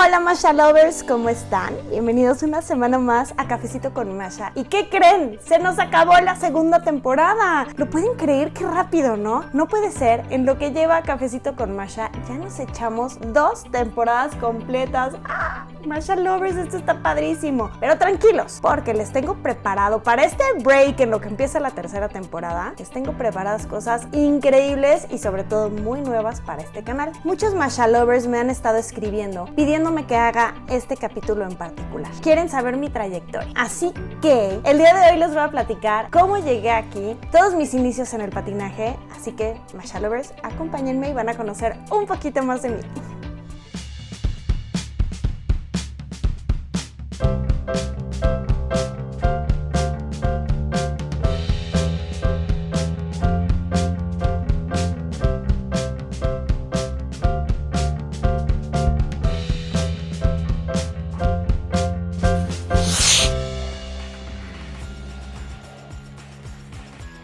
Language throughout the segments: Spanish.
Hola Masha Lovers, ¿cómo están? Bienvenidos una semana más a Cafecito con Masha. ¿Y qué creen? ¡Se nos acabó la segunda temporada! ¿Lo pueden creer? ¡Qué rápido!, ¿no? No puede ser, en lo que lleva Cafecito con Masha ya nos echamos 2 temporadas completas. ¡Ah! Masha Lovers, esto está padrísimo. Pero tranquilos, porque les tengo preparado para este break en lo que empieza la tercera temporada. Les tengo preparadas cosas increíbles y sobre todo muy nuevas para este canal. Muchos Masha Lovers me han estado escribiendo pidiéndome que haga este capítulo en particular. Quieren saber mi trayectoria. Así que el día de hoy les voy a platicar cómo llegué aquí, todos mis inicios en el patinaje. Así que Masha Lovers, acompáñenme y van a conocer un poquito más de mí.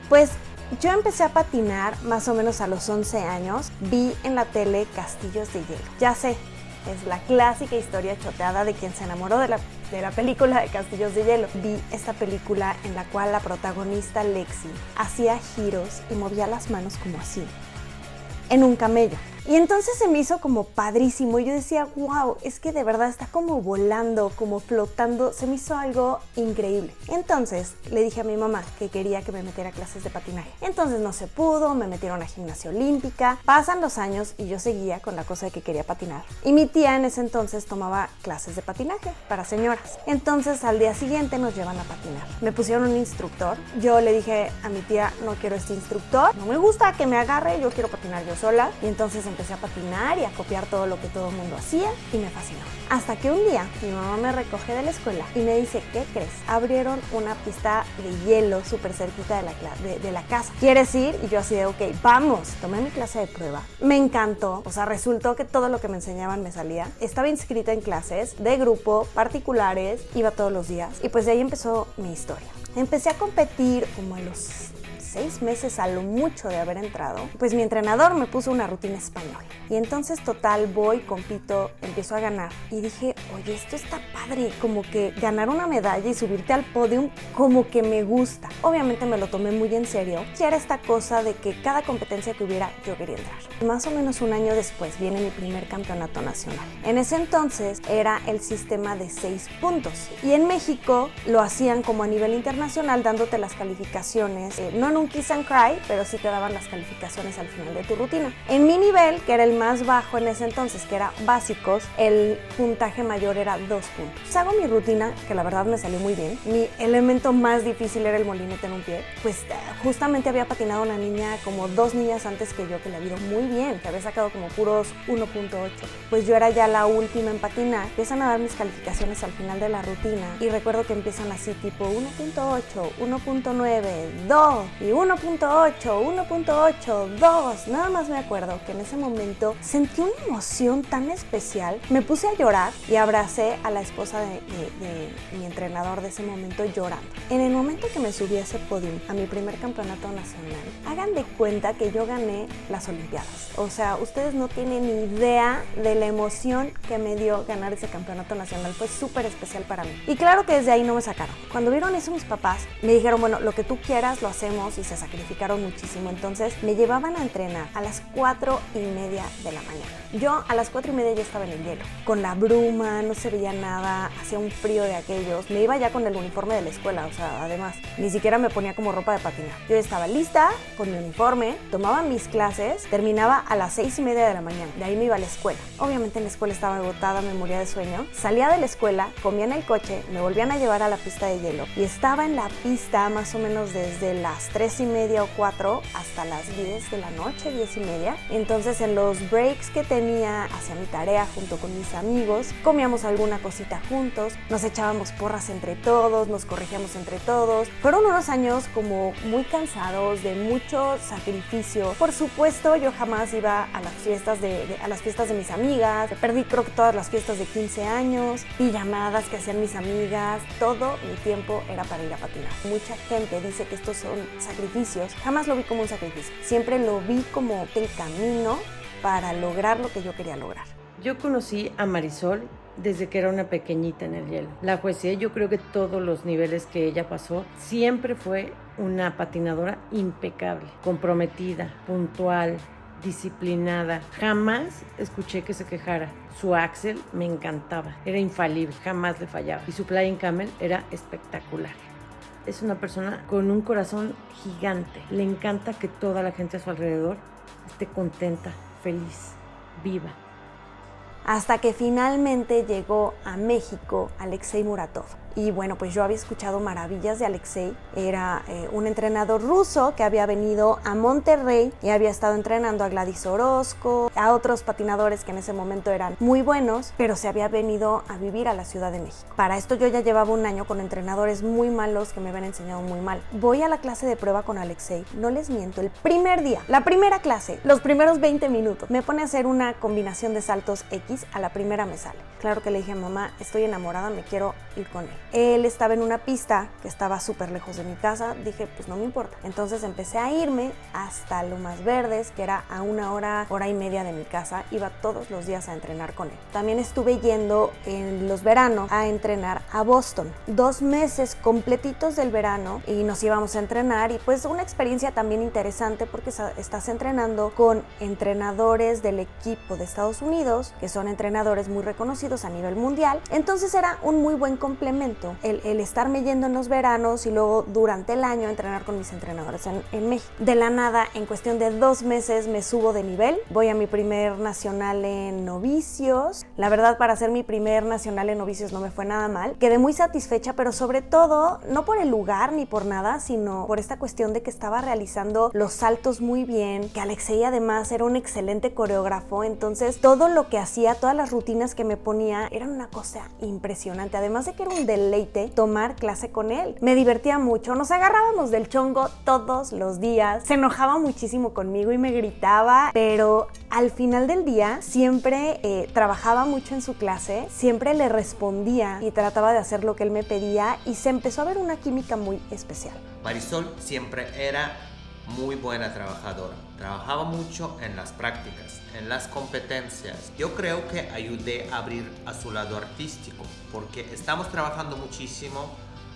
Pues yo empecé a patinar más o menos a los 11 años. Vi en la tele Castillos de Hielo. Ya sé, es la clásica historia choteada de quien se enamoró de la película de Castillos de Hielo. Vi esta película en la cual la protagonista Lexi hacía giros y movía las manos como así, en un camello. Y entonces se me hizo como padrísimo y yo decía, wow, es que de verdad está como volando, como flotando, se me hizo algo increíble. Entonces le dije a mi mamá que quería que me metiera a clases de patinaje. Entonces no se pudo, me metieron a gimnasia olímpica, pasan los años y yo seguía con la cosa de que quería patinar. Y mi tía en ese entonces tomaba clases de patinaje para señoras. Entonces al día siguiente nos llevan a patinar. Me pusieron un instructor, yo le dije a mi tía, no quiero este instructor, no me gusta que me agarre, yo quiero patinar yo sola. Y entonces empecé a patinar y a copiar todo lo que todo el mundo hacía y me fascinó. Hasta que un día mi mamá me recoge de la escuela y me dice, ¿qué crees? Abrieron una pista de hielo súper cerquita de la casa. ¿Quieres ir? Y yo así de, ok, vamos. Tomé mi clase de prueba. Me encantó. O sea, resultó que todo lo que me enseñaban me salía. Estaba inscrita en clases de grupo, particulares, iba todos los días. Y pues de ahí empezó mi historia. Empecé a competir como a los 6 meses a lo mucho de haber entrado, pues mi entrenador me puso una rutina española. Y entonces total voy, compito, empiezo a ganar. Y dije, oye, esto está padre, como que ganar una medalla y subirte al podium, como que me gusta. Obviamente me lo tomé muy en serio. Y era esta cosa de que cada competencia que hubiera, yo quería entrar. Más o menos un año después viene mi primer campeonato nacional. En ese entonces era el sistema de 6 puntos. Y en México lo hacían como a nivel internacional, dándote las calificaciones, no en un kiss and cry, pero sí te daban las calificaciones al final de tu rutina. En mi nivel, que era el más bajo en ese entonces, que era básicos, el puntaje mayor era 2 puntos. Hago mi rutina, que la verdad me salió muy bien. Mi elemento más difícil era el molinete en un pie. Pues justamente había patinado una niña como 2 niñas antes que yo, que le había ido muy bien, que había sacado como puros 1.8. Pues yo era ya la última en patinar. Empiezan a dar mis calificaciones al final de la rutina y recuerdo que empiezan así tipo 1.8, 1.9, 2 y 1.8, 1.8, 2. Nada más me acuerdo que en ese momento sentí una emoción tan especial. Me puse a llorar y abracé a la esposa de mi entrenador de ese momento llorando. En el momento que me subí a ese podium, a mi primer campeonato nacional, hagan de cuenta que yo gané las Olimpiadas. O sea, ustedes no tienen ni idea de la emoción que me dio ganar ese campeonato nacional. Fue súper especial para mí. Y claro que desde ahí no me sacaron. Cuando vieron eso mis papás, me dijeron, bueno, lo que tú quieras lo hacemos, y se sacrificaron muchísimo. Entonces me llevaban a entrenar a las 4:30 de la mañana. Yo a las 4:30 ya estaba en el hielo, con la bruma, no se veía nada, hacía un frío de aquellos. Me iba ya con el uniforme de la escuela, o sea, además, ni siquiera me ponía como ropa de patinar. Yo estaba lista con mi uniforme, tomaba mis clases, terminaba a las 6:30 de la mañana. De ahí me iba a la escuela. Obviamente en la escuela estaba agotada, me moría de sueño. Salía de la escuela, comía en el coche, me volvían a llevar a la pista de hielo y estaba en la pista más o menos desde las 3:30 o 4 hasta las 10 de la noche, 10:30. Entonces en los breaks que tenía, hacía mi tarea junto con mis amigos, comíamos alguna cosita juntos, nos echábamos porras entre todos, nos corregíamos entre todos. Fueron unos años como muy cansados, de mucho sacrificio. Por supuesto, yo jamás iba a las fiestas de mis amigas. Perdí creo que todas las fiestas de 15 años, pijamadas que hacían mis amigas. Todo mi tiempo era para ir a patinar. Mucha gente dice que estos son sacrificios. Jamás lo vi como un sacrificio. Siempre lo vi como el camino para lograr lo que yo quería lograr. Yo conocí a Marisol desde que era una pequeñita en el hielo. La juecé, yo creo que todos los niveles que ella pasó, siempre fue una patinadora impecable, comprometida, puntual, disciplinada. Jamás escuché que se quejara. Su axel me encantaba, era infalible, jamás le fallaba. Y su flying camel era espectacular. Es una persona con un corazón gigante. Le encanta que toda la gente a su alrededor esté contenta, feliz, viva. Hasta que finalmente llegó a México Alexei Muratov. Y bueno, pues yo había escuchado maravillas de Alexei. Era un entrenador ruso que había venido a Monterrey y había estado entrenando a Gladys Orozco, a otros patinadores que en ese momento eran muy buenos, pero se había venido a vivir a la Ciudad de México. Para esto yo ya llevaba un año con entrenadores muy malos que me habían enseñado muy mal. Voy a la clase de prueba con Alexei, no les miento, el primer día, la primera clase, los primeros 20 minutos, me pone a hacer una combinación de saltos X, a la primera me sale. Claro que le dije a mamá, estoy enamorada, me quiero ir con él. Él estaba en una pista que estaba súper lejos de mi casa, dije, pues no me importa. Entonces empecé a irme hasta Lomas Verdes, que era a una hora y media de mi casa. Iba todos los días a entrenar con él. También estuve yendo en los veranos a entrenar a Boston. 2 meses completitos del verano y nos íbamos a entrenar y pues una experiencia también interesante porque estás entrenando con entrenadores del equipo de Estados Unidos, que son entrenadores muy reconocidos a nivel mundial. Entonces era un muy buen complemento el estarme yendo en los veranos y luego durante el año entrenar con mis entrenadores en México. De la nada, en cuestión de 2 meses me subo de nivel, voy a mi primer nacional en novicios. La verdad, para hacer mi primer nacional en novicios no me fue nada mal. Quedé muy satisfecha, pero sobre todo, no por el lugar ni por nada, sino por esta cuestión de que estaba realizando los saltos muy bien, que Alexei además era un excelente coreógrafo, entonces todo lo que hacía, todas las rutinas que me ponía eran una cosa impresionante, además de que era un deleite tomar clase con él. Me divertía mucho, nos agarrábamos del chongo todos los días, se enojaba muchísimo conmigo y me gritaba, pero al final del día siempre trabajaba mucho en su clase, siempre le respondía y trataba de hacer lo que él me pedía y se empezó a ver una química muy especial. Marisol siempre era muy buena trabajadora, trabajaba mucho en las prácticas, en las competencias. Yo creo que ayudé a abrir a su lado artístico, porque estamos trabajando muchísimo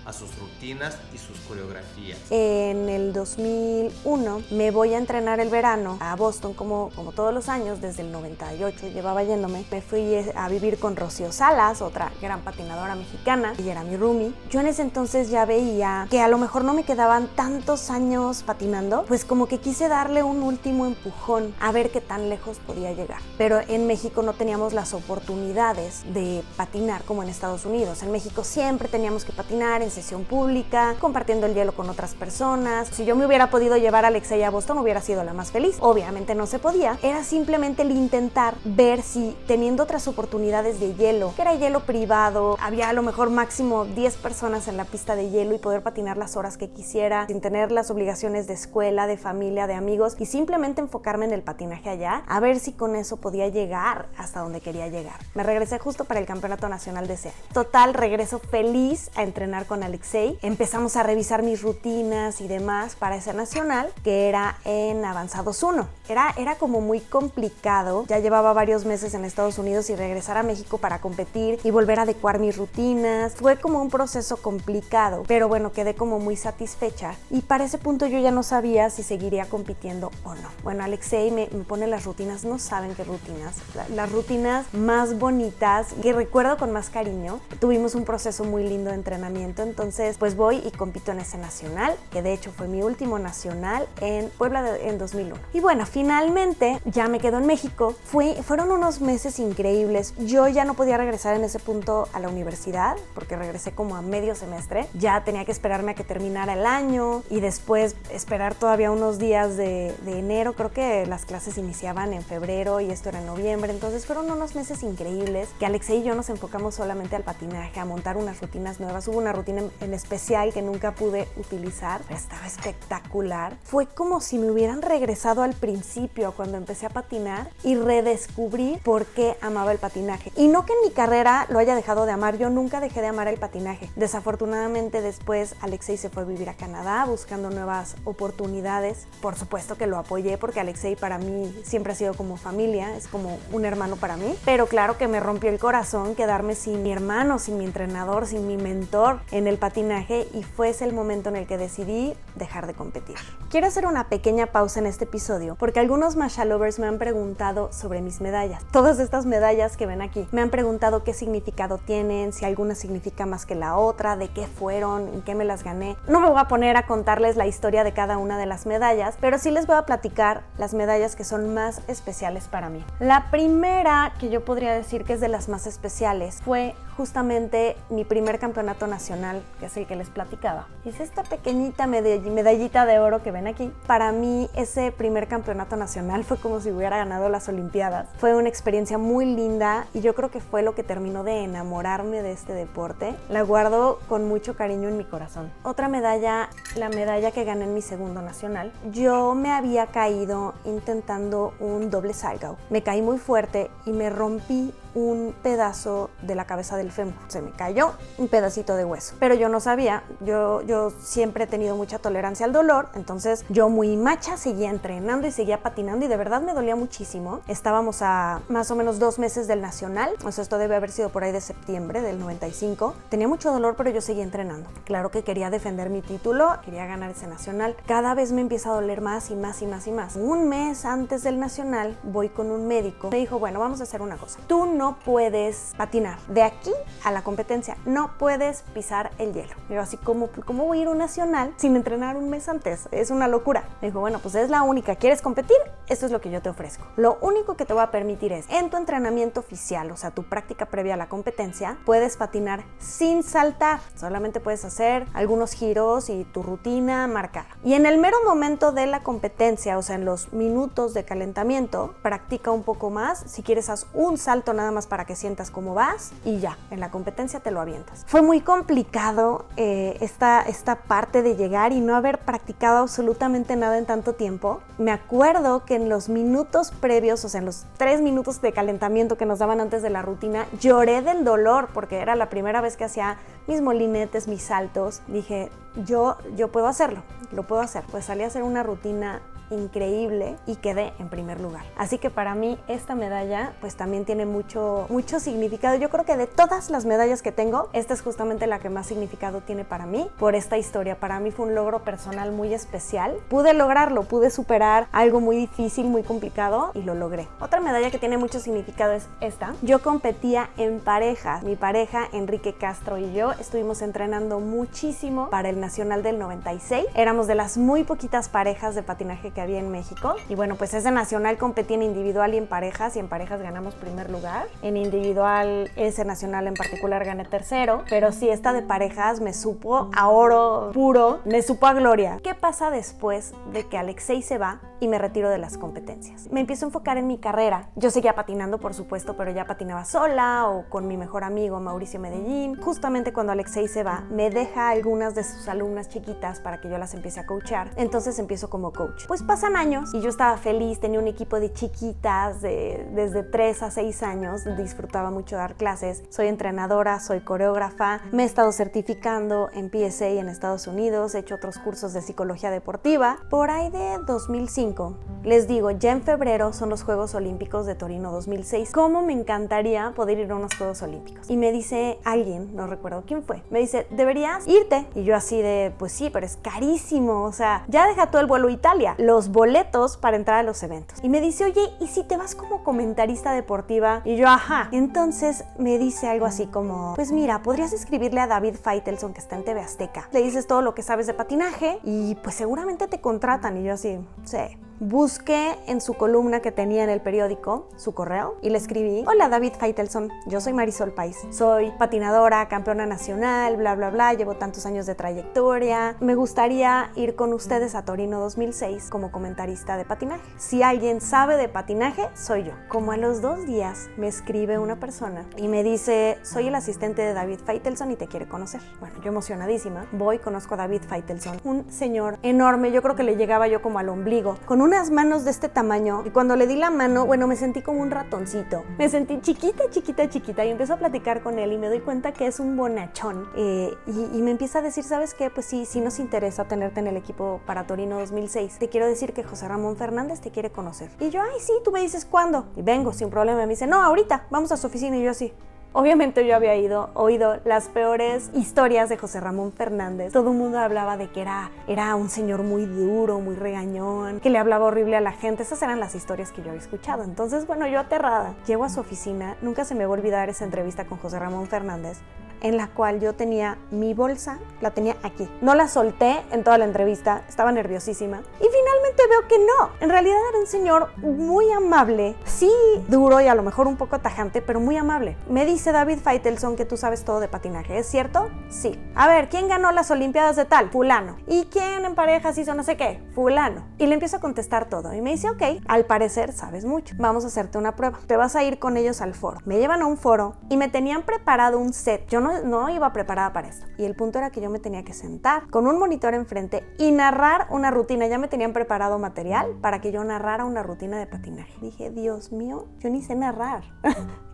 a sus rutinas y sus coreografías. En el 2001 me voy a entrenar el verano a Boston como todos los años, desde el 98 llevaba yéndome. Me fui a vivir con Rocío Salas, otra gran patinadora mexicana, ella era mi roomie. Yo en ese entonces ya veía que a lo mejor no me quedaban tantos años patinando, pues como que quise darle un último empujón a ver qué tan lejos podía llegar. Pero en México no teníamos las oportunidades de patinar como en Estados Unidos. En México siempre teníamos que patinar en sesión pública, compartiendo el hielo con otras personas. Si yo me hubiera podido llevar a Alexei a Boston, hubiera sido la más feliz. Obviamente no se podía. Era simplemente el intentar ver si teniendo otras oportunidades de hielo, que era hielo privado, había a lo mejor máximo 10 personas en la pista de hielo y poder patinar las horas que quisiera, sin tener las obligaciones de escuela, de familia, de amigos, y simplemente enfocarme en el patinaje allá, a ver si con eso podía llegar hasta donde quería llegar. Me regresé justo para el campeonato nacional de ese año. Total, regreso feliz a entrenar con Alexei. Empezamos a revisar mis rutinas y demás para ese nacional, que era en Avanzados 1. Era como muy complicado. Ya llevaba varios meses en Estados Unidos y regresar a México para competir y volver a adecuar mis rutinas. Fue como un proceso complicado, pero bueno, quedé como muy satisfecha y para ese punto yo ya no sabía si seguiría compitiendo o no. Bueno, Alexei me pone las rutinas, no saben qué rutinas, las rutinas más bonitas que recuerdo con más cariño. Tuvimos un proceso muy lindo de entrenamiento, entonces pues voy y compito en ese nacional, que de hecho fue mi último nacional en Puebla en 2001. Y bueno, finalmente ya me quedo en México. Fueron unos meses increíbles. Yo ya no podía regresar en ese punto a la universidad porque regresé como a medio semestre. Ya tenía que esperarme a que terminara el año y después esperar todavía unos días de enero. Creo que las clases iniciaban en febrero y esto era en noviembre. Entonces fueron unos meses increíbles que Alexei y yo nos enfocamos solamente al patinaje, a montar unas rutinas nuevas. Hubo una rutina en especial que nunca pude utilizar, pero estaba espectacular. Fue como si me hubieran regresado al principio cuando empecé a patinar y redescubrí por qué amaba el patinaje. Y no que en mi carrera lo haya dejado de amar, yo nunca dejé de amar el patinaje. Desafortunadamente después Alexei se fue a vivir a Canadá buscando nuevas oportunidades. Por supuesto que lo apoyé porque Alexei para mí siempre ha sido como familia, es como un hermano para mí, pero claro que me rompió el corazón quedarme sin mi hermano, sin mi entrenador, sin mi mentor en el patinaje, y fue ese el momento en el que decidí dejar de competir. Quiero hacer una pequeña pausa en este episodio porque algunos Masha lovers me han preguntado sobre mis medallas. Todas estas medallas que ven aquí me han preguntado qué significado tienen, si alguna significa más que la otra, de qué fueron, en qué me las gané. No me voy a poner a contarles la historia de cada una de las medallas, pero sí les voy a platicar las medallas que son más especiales para mí. La primera que yo podría decir que es de las más especiales fue justamente mi primer campeonato nacional, que es el que les platicaba. Es esta pequeñita medallita de oro que ven aquí. Para mí ese primer campeonato nacional fue como si hubiera ganado las Olimpiadas. Fue una experiencia muy linda y yo creo que fue lo que terminó de enamorarme de este deporte. La guardo con mucho cariño en mi corazón. Otra medalla, la medalla que gané en mi segundo nacional. Yo me había caído intentando un doble salchow. Me caí muy fuerte y me rompí un pedazo de la cabeza del fémur. Se me cayó un pedacito de hueso, pero yo no sabía. Yo siempre he tenido mucha tolerancia al dolor, entonces yo muy macha seguía entrenando y seguía patinando y de verdad me dolía muchísimo. Estábamos a más o menos 2 meses del nacional, o sea, esto debe haber sido por ahí de septiembre del 95. Tenía mucho dolor, pero yo seguía entrenando. Claro que quería defender mi título, quería ganar ese nacional. Cada vez me empieza a doler más y más y más y más. Un mes antes del nacional voy con un médico. Me dijo, bueno, vamos a hacer una cosa. Tú no puedes patinar. De aquí a la competencia no puedes pisar el hielo. Yo así, ¿cómo voy a ir a un nacional sin entrenar un mes antes? Es una locura. Me dijo, bueno, pues es la única. ¿Quieres competir? Esto es lo que yo te ofrezco. Lo único que te voy a permitir es, en tu entrenamiento oficial, o sea, tu práctica previa a la competencia, puedes patinar sin saltar. Solamente puedes hacer algunos giros y tu rutina marcada. Y en el mero momento de la competencia, o sea, en los minutos de calentamiento, practica un poco más. Si quieres, haz un salto nada más para que sientas cómo vas y ya, en la competencia te lo avientas. Fue muy complicado esta parte de llegar y no haber practicado absolutamente nada en tanto tiempo. Me acuerdo que en los minutos previos, o sea, en los 3 minutos de calentamiento que nos daban antes de la rutina, lloré del dolor porque era la primera vez que hacía mis molinetes, mis saltos. Dije, yo puedo hacerlo, lo puedo hacer. Pues salí a hacer una rutina increíble y quedé en primer lugar. Así que para mí esta medalla pues también tiene mucho significado. Yo creo que de todas las medallas que tengo, esta es justamente la que más significado tiene para mí, por esta historia. Para mí fue un logro personal muy especial. Pude lograrlo, pude superar algo muy difícil, muy complicado y lo logré. Otra medalla que tiene mucho significado es esta. Yo competía en parejas. Mi pareja, Enrique Castro, y yo estuvimos entrenando muchísimo para el Nacional del 96. Éramos de las muy poquitas parejas de patinaje que había en México. Y bueno, pues ese nacional competí en individual y en parejas ganamos primer lugar. En individual, ese nacional en particular gané tercero, pero sí, esta de parejas me supo a oro puro, me supo a gloria. ¿Qué pasa después de que Alexei se va y me retiro de las competencias? Me empiezo a enfocar en mi carrera. Yo seguía patinando, por supuesto, pero ya patinaba sola o con mi mejor amigo Mauricio Medellín. Justamente cuando Alexei se va, me deja algunas de sus alumnas chiquitas para que yo las empiece a coachar. Entonces empiezo como coach. Pues pasan años y yo estaba feliz, tenía un equipo de chiquitas desde 3 a 6 años, disfrutaba mucho dar clases, soy entrenadora, soy coreógrafa, me he estado certificando en PSA en Estados Unidos, he hecho otros cursos de psicología deportiva. Por ahí de 2005, les digo, ya en febrero son los Juegos Olímpicos de Torino 2006. ¿Cómo me encantaría poder ir a unos Juegos Olímpicos? Y me dice alguien, no recuerdo quién fue, me dice, deberías irte. Y yo así de, pues sí, pero es carísimo, o sea, ya deja todo el vuelo a Italia, los boletos para entrar a los eventos. Y me dice, oye, ¿y si te vas como comentarista deportiva? Y yo, ajá. Entonces me dice algo así como, pues mira, podrías escribirle a David Feitelson que está en TV Azteca. Le dices todo lo que sabes de patinaje y pues seguramente te contratan. Y yo así, sí. Busqué en su columna que tenía en el periódico su correo y le escribí: hola David Feitelson, yo soy Marisol Pais, soy patinadora, campeona nacional, bla bla bla, llevo tantos años de trayectoria, me gustaría ir con ustedes a Torino 2006 como comentarista de patinaje. Si alguien sabe de patinaje, soy yo. Como a los 2 días me escribe una persona y me dice: soy el asistente de David Feitelson y te quiere conocer. Bueno, yo emocionadísima, voy, conozco a David Feitelson, un señor enorme, yo creo que le llegaba yo como al ombligo, con unas manos de este tamaño, y cuando le di la mano, bueno, me sentí como un ratoncito, me sentí chiquita, chiquita, chiquita, y empiezo a platicar con él y me doy cuenta que es un bonachón, y me empieza a decir: ¿sabes qué? Pues sí nos interesa tenerte en el equipo para Torino 2006, te quiero decir que José Ramón Fernández te quiere conocer. Y yo: ay, sí, tú me dices cuándo, y vengo sin problema. Me dice: no, ahorita, vamos a su oficina. Y yo así. Obviamente yo había oído las peores historias de José Ramón Fernández. Todo el mundo hablaba de que era un señor muy duro, muy regañón, que le hablaba horrible a la gente. Esas eran las historias que yo había escuchado. Entonces, bueno, yo aterrada, llego a su oficina. Nunca se me va a olvidar esa entrevista con José Ramón Fernández, en la cual yo tenía mi bolsa, la tenía aquí. No la solté en toda la entrevista, estaba nerviosísima. Y finalmente veo que no. En realidad era un señor muy amable, sí duro y a lo mejor un poco tajante, pero muy amable. Me dice: David Feitelson, que tú sabes todo de patinaje, ¿es cierto? Sí. A ver, ¿quién ganó las Olimpiadas de tal? Fulano. ¿Y quién en parejas hizo no sé qué? Fulano. Y le empiezo a contestar todo. Y me dice: ok, al parecer sabes mucho. Vamos a hacerte una prueba. Te vas a ir con ellos al foro. Me llevan a un foro y me tenían preparado un set. Yo no iba preparada para esto. Y el punto era que yo me tenía que sentar con un monitor enfrente y narrar una rutina. Ya me tenían preparado material para que yo narrara una rutina de patinaje. Dije: Dios mío, yo ni sé narrar.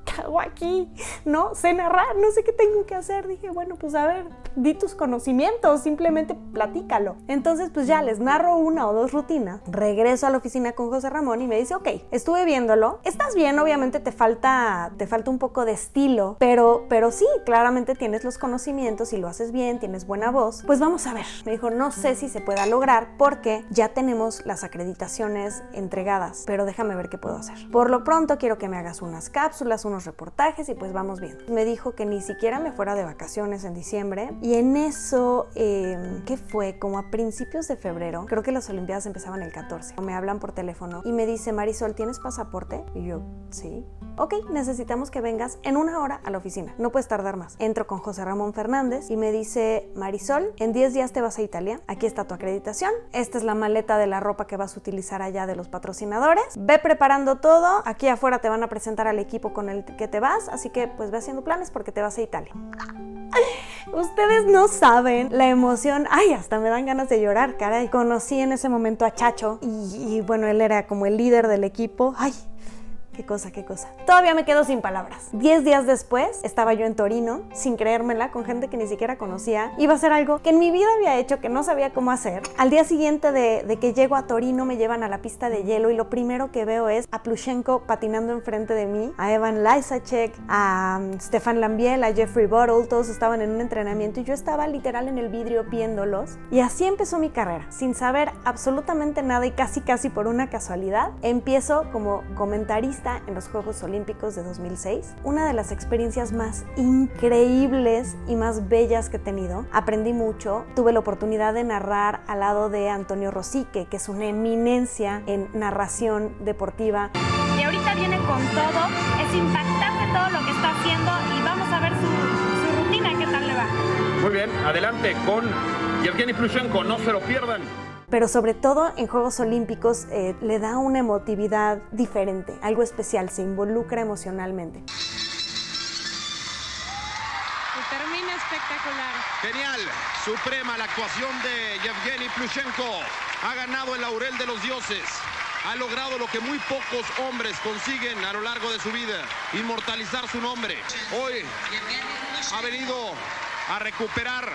¿Qué hago aquí? No sé narrar, no sé qué tengo que hacer. Dije: bueno, pues a ver, di tus conocimientos, simplemente platícalo. Entonces, pues ya les narro 1 o 2 rutinas. Regreso a la oficina con José Ramón y me dice: ok, estuve viéndolo. Estás bien, obviamente te falta un poco de estilo, pero sí, claramente tienes los conocimientos y lo haces bien, tienes buena voz. Pues vamos a ver. Me dijo: no sé si se pueda lograr porque ya tenemos las acreditaciones entregadas, pero déjame ver qué puedo hacer. Por lo pronto quiero que me hagas unas cápsulas, unos reportajes y pues vamos viendo. Me dijo que ni siquiera me fuera de vacaciones en diciembre, y en eso, ¿qué fue? Como a principios de febrero, creo que las Olimpiadas empezaban el 14. Me hablan por teléfono y me dice: Marisol, ¿tienes pasaporte? Y yo: sí. Ok, necesitamos que vengas en 1 hora a la oficina, no puedes tardar más. Entro con José Ramón Fernández y me dice: Marisol, en 10 días te vas a Italia, aquí está tu acreditación, esta es la maleta de la ropa que vas a utilizar allá de los patrocinadores, ve preparando todo, aquí afuera te van a presentar al equipo con el que te vas, así que pues ve haciendo planes porque te vas a Italia. Ustedes no saben la emoción. Ay, hasta me dan ganas de llorar, caray. Conocí en ese momento a Chacho y bueno, él era como el líder del equipo. Ay, qué cosa. Todavía me quedo sin palabras. 10 días después estaba yo en Torino, sin creérmela, con gente que ni siquiera conocía. Iba a hacer algo que en mi vida había hecho, que no sabía cómo hacer. Al día siguiente de que llego a Torino, me llevan a la pista de hielo y lo primero que veo es a Plushenko patinando enfrente de mí, a Evan Lysacek, a Stefan Lambiel, a Jeffrey Buttle. Todos estaban en un entrenamiento y yo estaba literal en el vidrio viéndolos. Y así empezó mi carrera, sin saber absolutamente nada y casi por una casualidad. Empiezo como comentarista en los Juegos Olímpicos de 2006, una de las experiencias más increíbles y más bellas que he tenido. Aprendí mucho, tuve la oportunidad de narrar al lado de Antonio Rosique, que es una eminencia en narración deportiva. Y ahorita viene con todo, es impactante todo lo que está haciendo y vamos a ver su rutina, qué tal le va. Muy bien, adelante con Yevgeny Plushenko, no se lo pierdan. Pero sobre todo en Juegos Olímpicos le da una emotividad diferente, algo especial, se involucra emocionalmente. Termina espectacular. Genial, suprema la actuación de Yevgeny Plushenko. Ha ganado el laurel de los dioses. Ha logrado lo que muy pocos hombres consiguen a lo largo de su vida, inmortalizar su nombre. Hoy ha venido a recuperar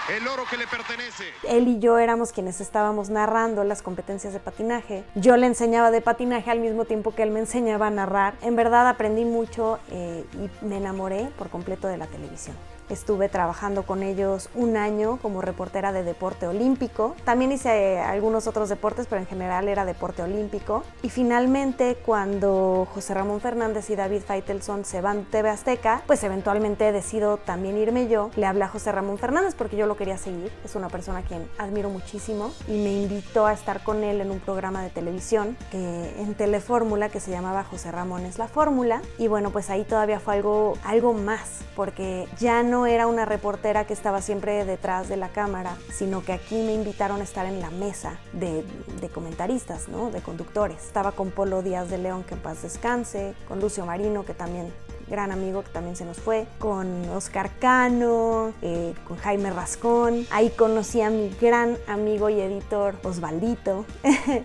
el oro que le pertenece. Él y yo éramos quienes estábamos narrando las competencias de patinaje. Yo le enseñaba de patinaje al mismo tiempo que él me enseñaba a narrar. En verdad aprendí mucho y me enamoré por completo de la televisión. Estuve trabajando con ellos un año como reportera de deporte olímpico. También hice algunos otros deportes, pero en general era deporte olímpico. Y finalmente, cuando José Ramón Fernández y David Faitelson se van a TV Azteca, pues eventualmente decido también irme yo. Le hablé a José Ramón Fernández porque yo lo quería seguir. Es una persona a quien admiro muchísimo y me invitó a estar con él en un programa de televisión en Telefórmula que se llamaba José Ramón es la Fórmula. Y bueno, pues ahí todavía fue algo más, porque ya no era una reportera que estaba siempre detrás de la cámara, sino que aquí me invitaron a estar en la mesa de comentaristas, ¿no? De conductores. Estaba con Polo Díaz de León, que en paz descanse, con Lucio Marino, que también gran amigo que también se nos fue, con Oscar Cano, con Jaime Rascón. Ahí conocí a mi gran amigo y editor Osvaldito.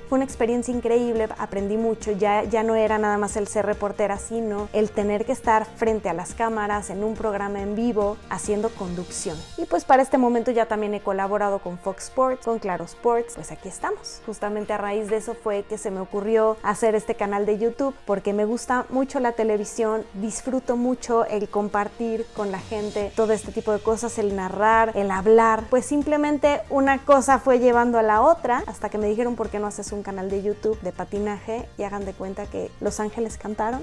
Fue una experiencia increíble, aprendí mucho. Ya no era nada más el ser reportera, sino el tener que estar frente a las cámaras en un programa en vivo haciendo conducción. Y pues para este momento ya también he colaborado con Fox Sports, con Claro Sports. Pues aquí estamos. Justamente a raíz de eso fue que se me ocurrió hacer este canal de YouTube, porque me gusta mucho la televisión, disfruto mucho el compartir con la gente todo este tipo de cosas, el narrar, el hablar. Pues simplemente una cosa fue llevando a la otra hasta que me dijeron, ¿por qué no haces un canal de YouTube de patinaje? Y hagan de cuenta que Los Ángeles cantaron.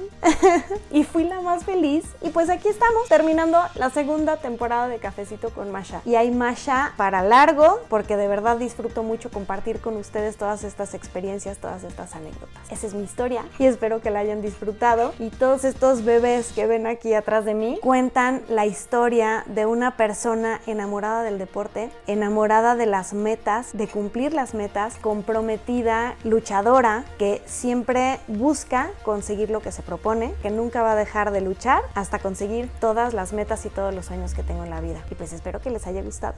Y fui la más feliz. Y pues aquí estamos, terminando la segunda temporada de Cafecito con Masha. Y hay Masha para largo, porque de verdad disfruto mucho compartir con ustedes todas estas experiencias, todas estas anécdotas. Esa es mi historia y espero que la hayan disfrutado. Y todos estos bebés que ven aquí atrás de mí cuentan la historia de una persona enamorada del deporte, enamorada de las metas, de cumplir las metas, comprometida, luchadora, que siempre busca conseguir lo que se propone, que nunca va a dejar de luchar hasta conseguir todas las metas y todos los sueños que tengo en la vida. Y pues espero que les haya gustado.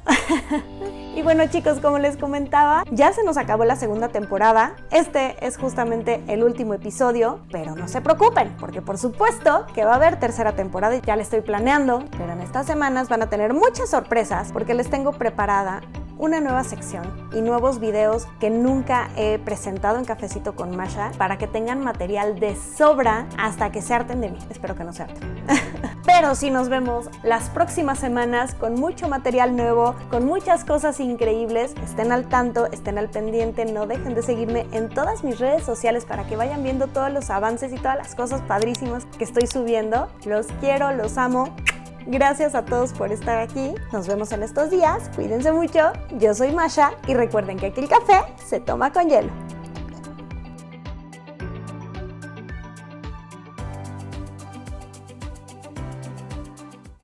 Y bueno, chicos, como les comentaba, ya se nos acabó la segunda temporada. Este es justamente el último episodio, pero no se preocupen, porque por supuesto que va a haber tercera temporada y ya la estoy planeando, pero en estas semanas van a tener muchas sorpresas porque les tengo preparada una nueva sección y nuevos videos que nunca he presentado en Cafecito con Masha, para que tengan material de sobra hasta que se harten de mí. Espero que no se harten. Pero sí, nos vemos las próximas semanas con mucho material nuevo, con muchas cosas increíbles. Estén al tanto, estén al pendiente, no dejen de seguirme en todas mis redes sociales para que vayan viendo todos los avances y todas las cosas padrísimas que estoy subiendo. Los quiero, los amo. Gracias a todos por estar aquí. Nos vemos en estos días. Cuídense mucho. Yo soy Masha y recuerden que aquí el café se toma con hielo.